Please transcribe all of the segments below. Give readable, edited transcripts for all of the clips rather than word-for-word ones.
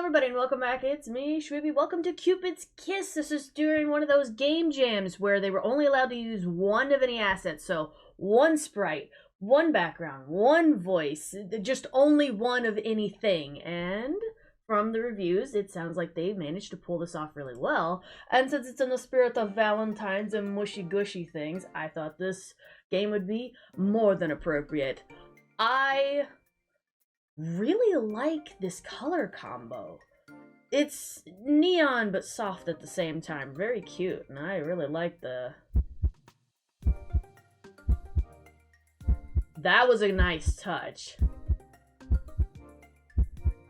everybody, and welcome back. It's me, Shweebe. Welcome to Cupid's Kiss. This is during one of those game jams where they were only allowed to use one of any assets. So, one sprite, one background, one voice, just only one of anything. And from the reviews, it sounds like they managed to pull this off really well. And since it's in the spirit of Valentine's and mushy-gushy things, I thought this game would be more than appropriate. I really like this color combo. It's neon but soft at the same time. Very cute, and I really like the... That was a nice touch.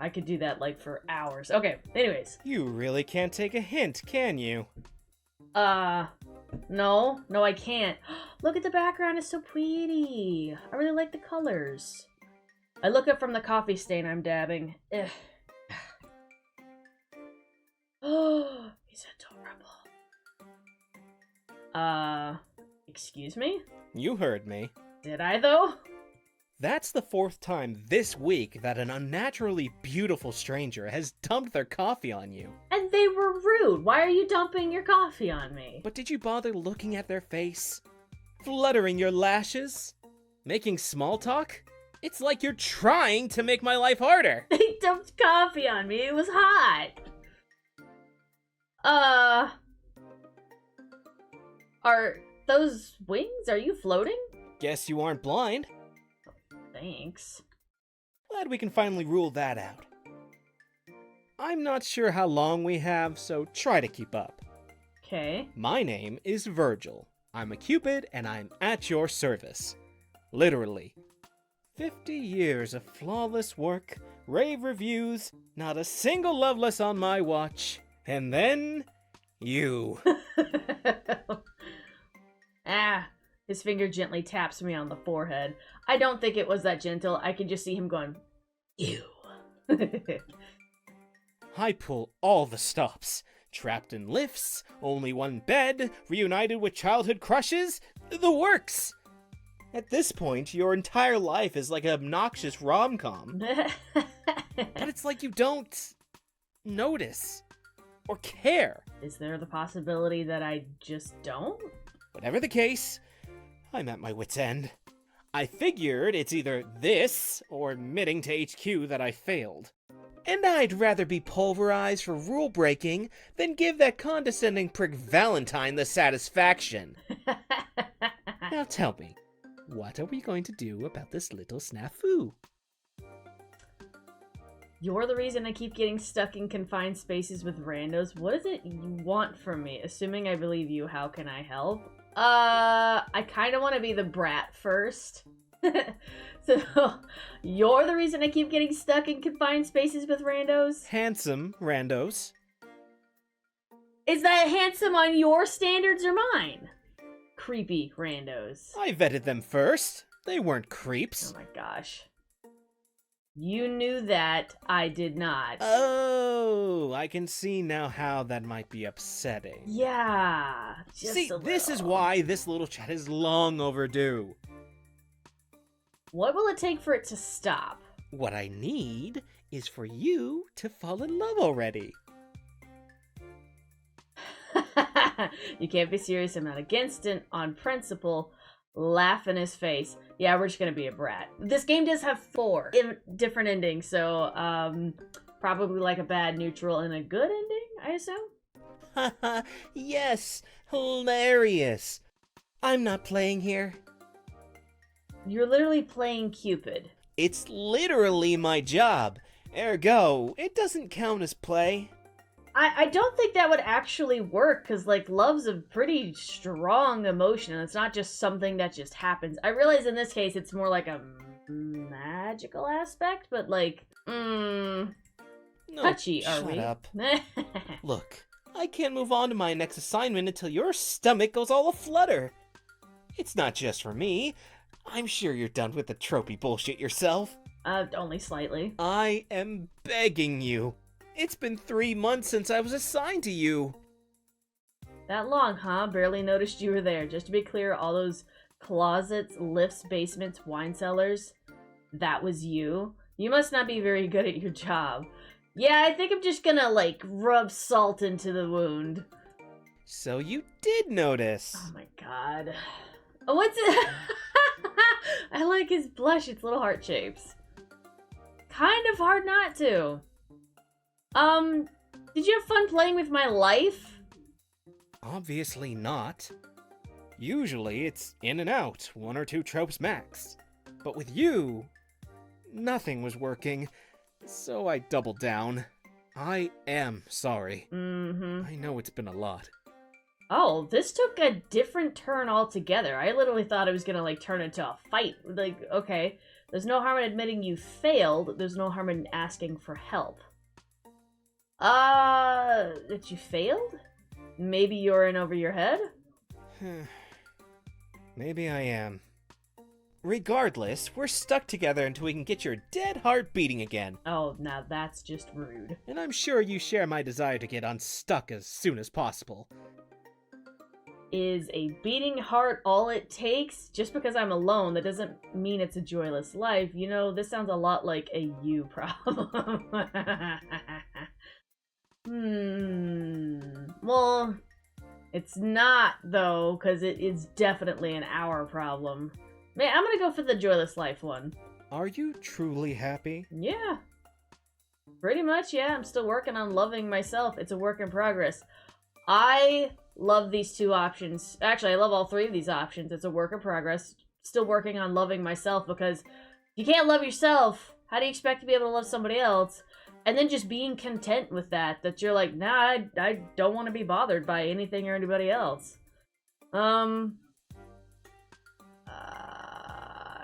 I could do that like for hours. Okay, anyways. You really can't take a hint, can you? No, I can't. Look at the background, it's so pretty. I really like the colors. I look up from the coffee stain I'm dabbing. Ugh. Oh, he's adorable. Excuse me? You heard me. Did I, though? That's the fourth time this week that an unnaturally beautiful stranger has dumped their coffee on you. And they were rude. Why are you dumping your coffee on me? But did you bother looking at their face? Fluttering your lashes? Making small talk? It's like you're trying to make my life harder. They dumped coffee on me. It was hot. Are those wings? Are you floating? Guess you aren't blind. Thanks. Glad we can finally rule that out. I'm not sure how long we have, so try to keep up. Okay. My name is Virgil. I'm a Cupid, and I'm at your service. Literally. 50 years of flawless work, rave reviews, not a single loveless on my watch, and then you. His finger gently taps me on the forehead. I don't think it was that gentle. I can just see him going, ew. I pull all the stops. Trapped in lifts, only one bed, reunited with childhood crushes, the works. At this point, your entire life is like an obnoxious rom-com. But it's like you don't notice or care. Is there the possibility that I just don't? Whatever the case, I'm at my wit's end. I figured it's either this or admitting to HQ that I failed. And I'd rather be pulverized for rule breaking than give that condescending prick Valentine the satisfaction. Now tell me, what are we going to do about this little snafu? You're the reason I keep getting stuck in confined spaces with randos. What is it you want from me? Assuming I believe you, how can I help? I kind of want to be the brat first. So, you're the reason I keep getting stuck in confined spaces with randos? Handsome randos. Is that handsome on your standards or mine? Creepy randos. I vetted them first. They weren't creeps. Oh my gosh. You knew that, I did not. Oh, I can see now how that might be upsetting. Yeah, just See, a little. this is why this little chat is long overdue. What will it take for it to stop? What I need is for you to fall in love already. You can't be serious. I'm not against it on principle. Laugh in his face. Yeah, we're just gonna be a brat. This game does have 4 different endings, so probably like a bad, neutral, and a good ending, I assume? Haha, yes, hilarious. I'm not playing here. You're literally playing Cupid. It's literally my job. Ergo, it doesn't count as play. I don't think that would actually work, because, like, love's a pretty strong emotion, and it's not just something that just happens. I realize in this case it's more like a magical aspect, but, like, No, touchy, are we? shut up. Look, I can't move on to my next assignment until your stomach goes all aflutter. It's not just for me. I'm sure you're done with the tropey bullshit yourself. Only slightly. I am begging you. It's been 3 months since I was assigned to you. That long, huh? Barely noticed you were there. Just to be clear, all those closets, lifts, basements, wine cellars, that was you? You must not be very good at your job. Yeah, I think I'm just gonna, like, rub salt into the wound. So you did notice. Oh my god. Oh, what's it? I like his blush, it's little heart shapes. Kind of hard not to. Did you have fun playing with my life? Obviously not. Usually it's in and out, 1 or 2 tropes max. But with you, nothing was working, so I doubled down. I am sorry. I know it's been a lot. Oh, this took a different turn altogether. I literally thought it was gonna, like, turn into a fight. Like, okay, there's no harm in admitting you failed. There's no harm in asking for help. That you failed? Maybe you're in over your head? Maybe I am. Regardless, we're stuck together until we can get your dead heart beating again. Oh, now that's just rude. And I'm sure you share my desire to get unstuck as soon as possible. Is a beating heart all it takes? Just because I'm alone, that doesn't mean it's a joyless life. You know, this sounds a lot like a you problem. Well, it's not, though, because it is definitely an our problem. Man, I'm gonna go for the joyless life one. Are you truly happy? Yeah. Pretty much, yeah. I'm still working on loving myself. It's a work in progress. I love these 2 options. Actually, I love all 3 of these options. It's a work in progress. Still working on loving myself, because if you can't love yourself, how do you expect to be able to love somebody else? And then just being content with that you're like, nah, I don't want to be bothered by anything or anybody else.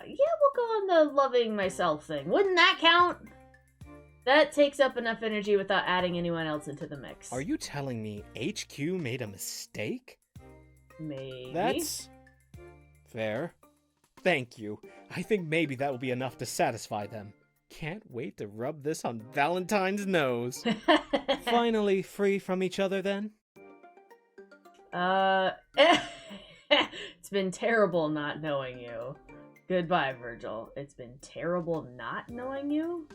Yeah, we'll go on the loving myself thing. Wouldn't that count? That takes up enough energy without adding anyone else into the mix. Are you telling me HQ made a mistake? Maybe. That's fair. Thank you. I think maybe that will be enough to satisfy them. Can't wait to rub this on Valentine's nose. Finally free from each other then? It's been terrible not knowing you. Goodbye, Virgil. It's been terrible not knowing you?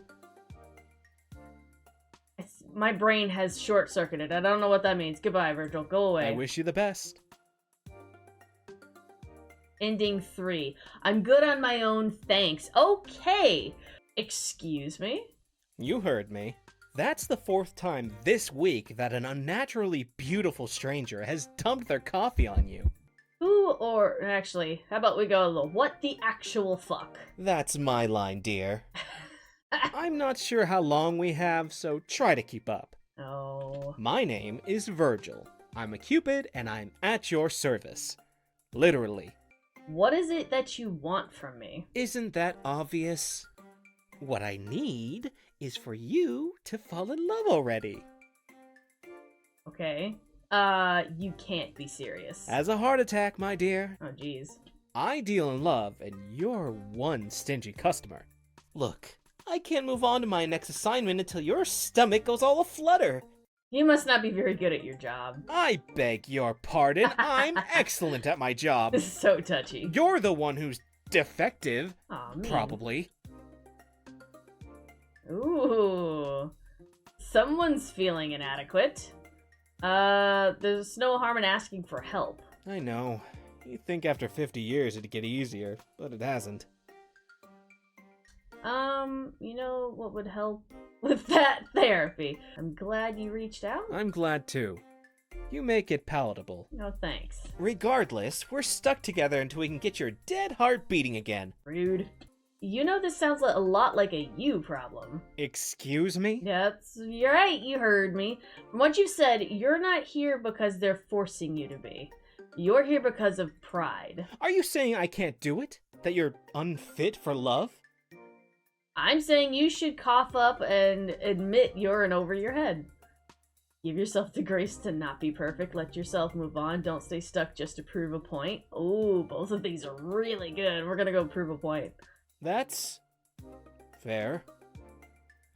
My brain has short-circuited. I don't know what that means. Goodbye, Virgil. Go away. I wish you the best. Ending 3. I'm good on my own, thanks. Okay. Excuse me? You heard me. That's the 4th time this week that an unnaturally beautiful stranger has dumped their coffee on you. Who or... Actually, how about we go a little... What the actual fuck? That's my line, dear. I'm not sure how long we have, so try to keep up. Oh. My name is Virgil. I'm a Cupid, and I'm at your service. Literally. What is it that you want from me? Isn't that obvious? What I need is for you to fall in love already. Okay. You can't be serious. As a heart attack, my dear. Oh, jeez. I deal in love, and you're one stingy customer. Look, I can't move on to my next assignment until your stomach goes all aflutter. You must not be very good at your job. I beg your pardon. I'm excellent at my job. This is so touchy. You're the one who's defective. Aw, man. Probably. Ooh. Someone's feeling inadequate. There's no harm in asking for help. I know. You'd think after 50 years it'd get easier, but it hasn't. You know what would help with that? Therapy. I'm glad you reached out. I'm glad too. You make it palatable. No, thanks. Regardless, we're stuck together until we can get your dead heart beating again. Rude. You know this sounds a lot like a you problem. Excuse me? You're right, you heard me. From what you said, you're not here because they're forcing you to be. You're here because of pride. Are you saying I can't do it? That you're unfit for love? I'm saying you should cough up and admit you're in over your head. Give yourself the grace to not be perfect. Let yourself move on. Don't stay stuck just to prove a point. Ooh, both of these are really good. We're gonna go prove a point. That's fair.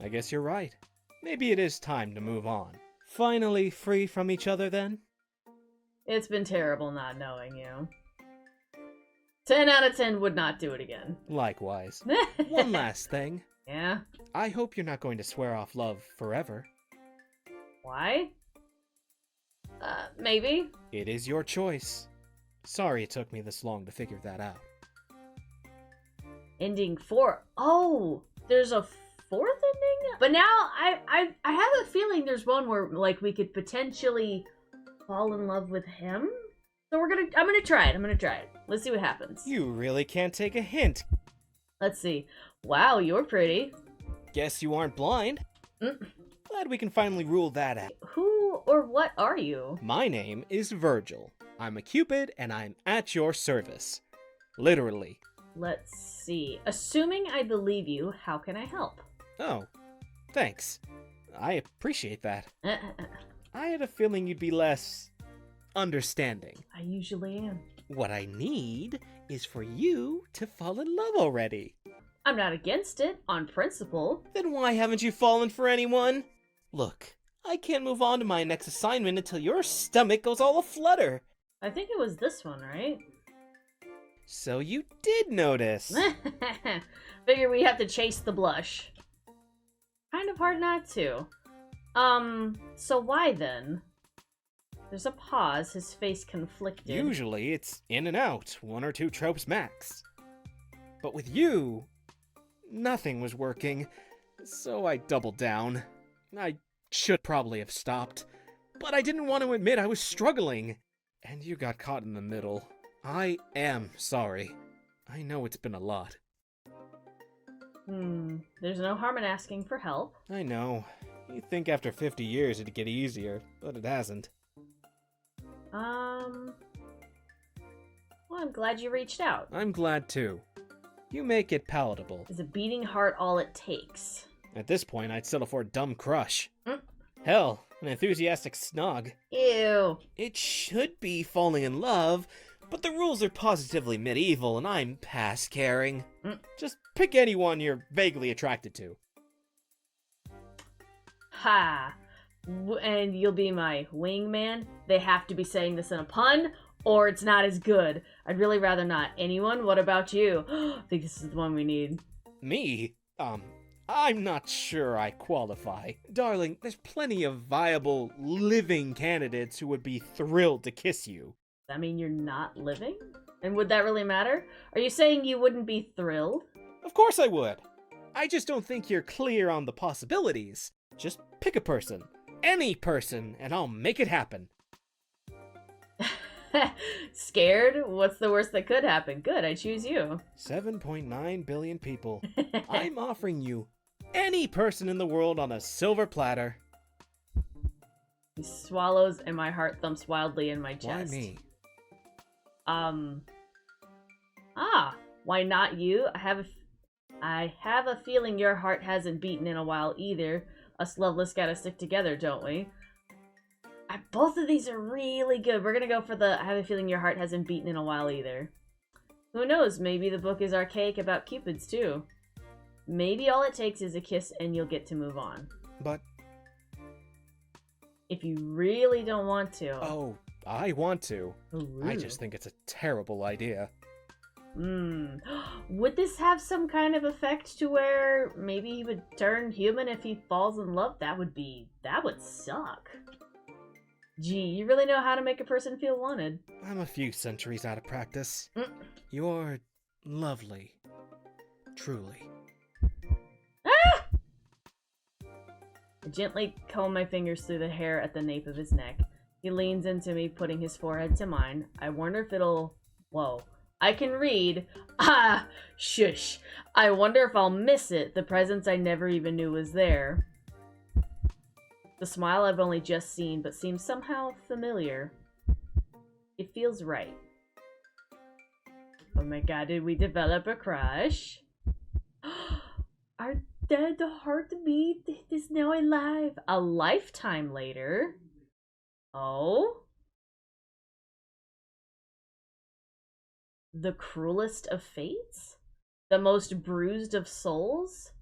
I guess you're right. Maybe it is time to move on. Finally free from each other then? It's been terrible not knowing you. 10 out of 10 would not do it again. Likewise. One last thing. Yeah? I hope you're not going to swear off love forever. Why? Maybe. It is your choice. Sorry it took me this long to figure that out. Ending 4. Oh, there's a fourth ending? But now I have a feeling there's one where like we could potentially fall in love with him. So I'm gonna try it. Let's see what happens. You really can't take a hint. Let's see. Wow, you're pretty. Guess you aren't blind. Mm. Glad we can finally rule that out. Who or what are you? My name is Virgil. I'm a Cupid and I'm at your service. Literally. Let's see. Assuming I believe you, how can I help? Oh, thanks. I appreciate that. I had a feeling you'd be less understanding. I usually am. What I need is for you to fall in love already. I'm not against it, on principle. Then why haven't you fallen for anyone? Look, I can't move on to my next assignment until your stomach goes all aflutter. I think it was this one, right? So you did notice. Figure we have to chase the blush. Kind of hard not to. So why then? There's a pause, his face conflicted. Usually it's in and out, 1 or 2 tropes max. But with you, nothing was working, so I doubled down. I should probably have stopped, but I didn't want to admit I was struggling. And you got caught in the middle. I am sorry. I know it's been a lot. There's no harm in asking for help. I know. You'd think after 50 years it'd get easier, but it hasn't. Well, I'm glad you reached out. I'm glad too. You make it palatable. Is a beating heart all it takes? At this point, I'd settle for a dumb crush. Hell, an enthusiastic snog. Ew. It should be falling in love, but the rules are positively medieval and I'm past caring. Just pick anyone you're vaguely attracted to. Ha! And you'll be my wingman? They have to be saying this in a pun, or it's not as good. I'd really rather not. Anyone? What about you? I think this is the one we need. Me? I'm not sure I qualify. Darling, there's plenty of viable, living candidates who would be thrilled to kiss you. Does that mean you're not living? And would that really matter? Are you saying you wouldn't be thrilled? Of course I would. I just don't think you're clear on the possibilities. Just pick a person. Any person, and I'll make it happen. Scared? What's the worst that could happen? Good, I choose you. 7.9 billion people. I'm offering you any person in the world on a silver platter. He swallows and my heart thumps wildly in my chest. Why me? Why not you? I have a feeling your heart hasn't beaten in a while either. Us loveless gotta stick together, don't we? Both of these are really good. We're gonna go for the I have a feeling your heart hasn't beaten in a while either. Who knows? Maybe the book is archaic about Cupids too. Maybe all it takes is a kiss and you'll get to move on. But... if you really don't want to. Oh, I want to. Ooh. I just think it's a terrible idea. Would this have some kind of effect to where maybe he would turn human if he falls in love? That would suck. Gee, you really know how to make a person feel wanted. I'm a few centuries out of practice. You're lovely. Truly. Ah! I gently comb my fingers through the hair at the nape of his neck. He leans into me, putting his forehead to mine. I wonder if it'll... Whoa. I can read. Ah! Shush. I wonder if I'll miss it, the presence I never even knew was there. The smile I've only just seen, but seems somehow familiar. It feels right. Oh my god, did we develop a crush? Our dead heartbeat is now alive. A lifetime later. Oh? The cruelest of fates? The most bruised of souls?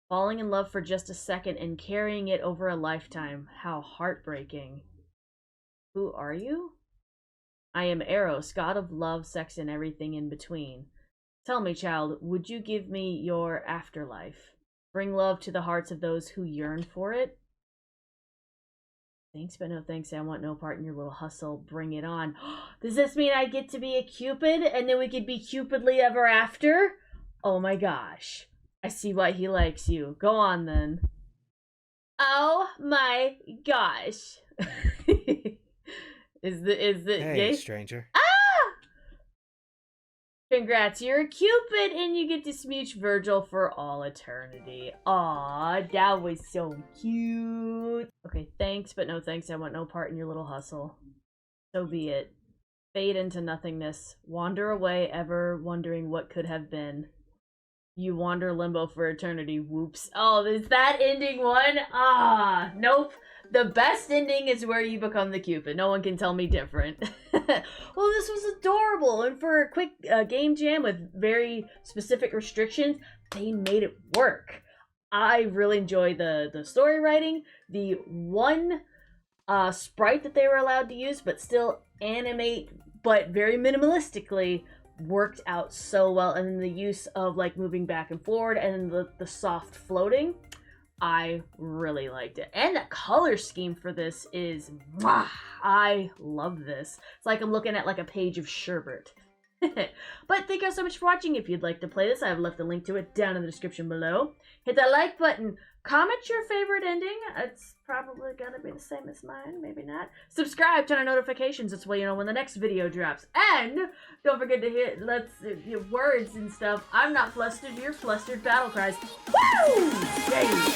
Falling in love for just a second and carrying it over a lifetime. How heartbreaking. Who are you? I am Eros, god of love, sex, and everything in between. Tell me, child, would you give me your afterlife? Bring love to the hearts of those who yearn for it. Thanks, but no thanks. I want no part in your little hustle. Bring it on. Does this mean I get to be a Cupid and then we could be Cupidly ever after? Oh my gosh. I see why he likes you. Go on then. Oh my gosh. Is the Hey, yay? stranger. Ah! Congrats, you're a Cupid and you get to smooch Virgil for all eternity. Aw, that was so cute. Okay, thanks, but no thanks. I want no part in your little hustle. So be it. Fade into nothingness. Wander away, ever wondering what could have been. You wander limbo for eternity. Whoops. Oh, is that ending one? Ah, nope. The best ending is where you become the Cupid. No one can tell me different. Well, this was adorable. And for a quick game jam with very specific restrictions, they made it work. I really enjoy the story writing. The one sprite that they were allowed to use, but still animate, but very minimalistically, worked out so well. And then the use of like moving back and forward and the soft floating, I really liked it. And the color scheme for this is, I love this. It's like I'm looking at like a page of sherbet. But thank you all so much for watching. If you'd like to play this, I've left a link to it down in the description below. Hit that like button. Comment your favorite ending. It's probably gonna be the same as mine, maybe not. Subscribe, turn on notifications. That's why you know when the next video drops. And don't forget to hit your words and stuff. I'm not flustered, you're flustered. Battle cries. Woo! Yay!